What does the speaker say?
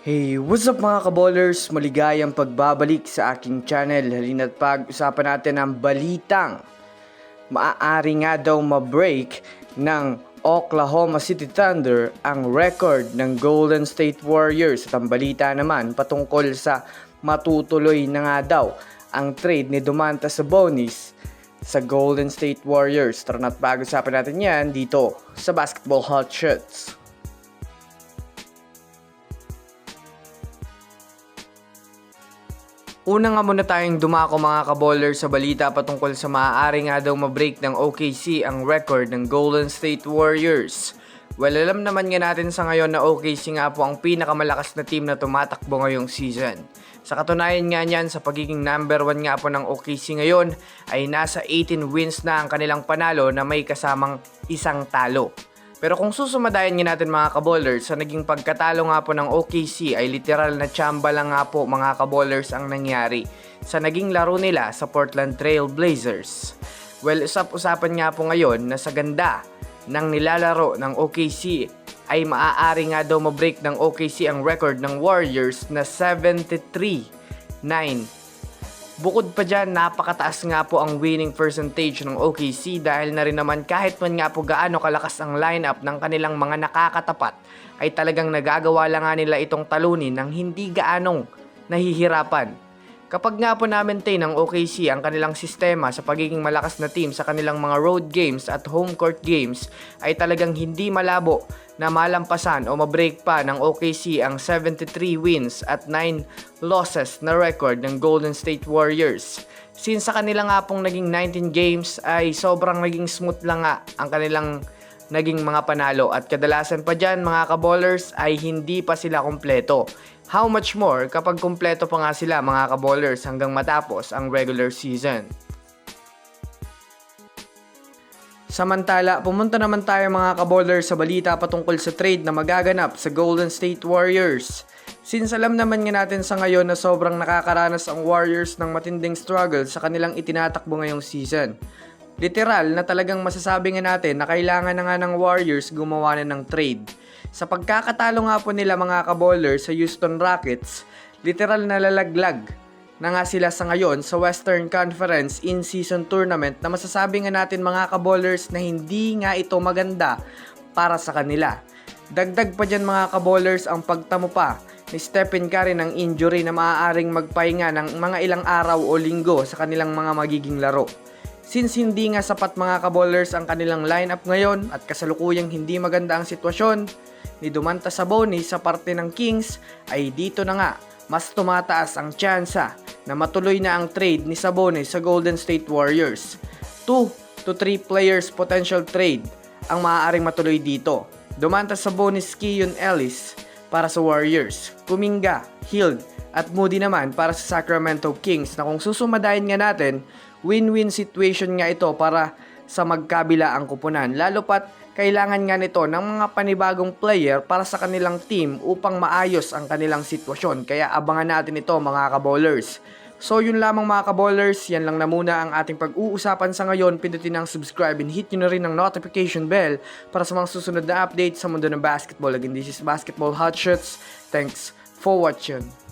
Hey, what's up mga kaballers? Maligayang pagbabalik sa aking channel. Halina't pag-usapan natin ang balitang maaari nga daw ma-break ng Oklahoma City Thunder ang record ng Golden State Warriors. At ang balita naman patungkol sa matutuloy na nga daw ang trade ni Domantas Sabonis sa Golden State Warriors. Tara na't pag-usapan natin yan dito sa Basketball Hot Shots. Una nga muna tayong dumako mga kaballers sa balita patungkol sa maaari nga daw ma-break ng OKC ang record ng Golden State Warriors. Well, alam naman nga natin sa ngayon na OKC nga po ang pinakamalakas na team na tumatakbo ngayong season. Sa katunayan nga niyan, sa pagiging number 1 nga po ng OKC ngayon ay nasa 18 wins na ang kanilang panalo na may kasamang isang talo. Pero kung susumadayan nga natin mga kaballers, sa naging pagkatalo nga po ng OKC ay literal na tsamba lang nga po mga kaballers ang nangyari sa naging laro nila sa Portland Trail Blazers. Well, usap-usapan nga po ngayon na sa ganda ng nilalaro ng OKC ay maaari nga daw ma-break ng OKC ang record ng Warriors na 73-9. Bukod pa dyan, napakataas nga po ang winning percentage ng OKC dahil na rin naman kahit man nga po gaano kalakas ang lineup ng kanilang mga nakakatapat ay talagang nagagawa lang nga nila itong talunin ng hindi gaanong nahihirapan. Kapag nga po na-maintain ng OKC ang kanilang sistema sa pagiging malakas na team sa kanilang mga road games at home court games ay talagang hindi malabo na malampasan o ma-break pa ng OKC ang 73 wins at 9 losses na record ng Golden State Warriors. Since sa kanila nga pong naging 19 games ay sobrang naging smooth lang nga ang kanilang naging mga panalo at kadalasan pa dyan mga kaballers ay hindi pa sila kompleto. How much more kapag kompleto pa nga sila mga kaballers hanggang matapos ang regular season. Samantala, pumunta naman tayo mga kaballers sa balita patungkol sa trade na magaganap sa Golden State Warriors. Since alam naman nga natin sa ngayon na sobrang nakakaranas ang Warriors ng matinding struggle sa kanilang itinatakbo ngayong season. Literal na talagang masasabi nga natin na kailangan na nga ng Warriors gumawa na ng trade. Sa pagkakatalo nga po nila mga kaballers sa Houston Rockets, literal na lalaglag na nga sila sa ngayon sa Western Conference in-season tournament na masasabi nga natin mga kaballers na hindi nga ito maganda para sa kanila. Dagdag pa dyan mga kaballers ang pagtamo pa ni Stephen Curry ng injury na maaaring magpahinga ng mga ilang araw o linggo sa kanilang mga magiging laro. Since hindi nga sapat mga kaballers ang kanilang lineup ngayon at kasalukuyang hindi maganda ang sitwasyon ni Domantas Sabonis sa parte ng Kings ay dito na nga mas tumataas ang tsansa na matuloy na ang trade ni Sabonis sa Golden State Warriors. 2 to 3 players potential trade ang maaaring matuloy dito. Domantas Sabonis, Keon Ellis para sa Warriors, Kuminga, Hield at Moody naman para sa Sacramento Kings na kung susumadayin nga natin, win-win situation nga ito para sa magkabila ang kupunan. Lalo pat kailangan nga nito ng mga panibagong player para sa kanilang team upang maayos ang kanilang sitwasyon. Kaya abangan natin ito mga kaballers. So yun lamang mga kaballers, yan lang na muna ang ating pag-uusapan sa ngayon. Pindutin ang subscribe and hit nyo na rin ang notification bell para sa mga susunod na updates sa mundo ng basketball. Again, this is Basketball Hot Shots. Thanks for watching.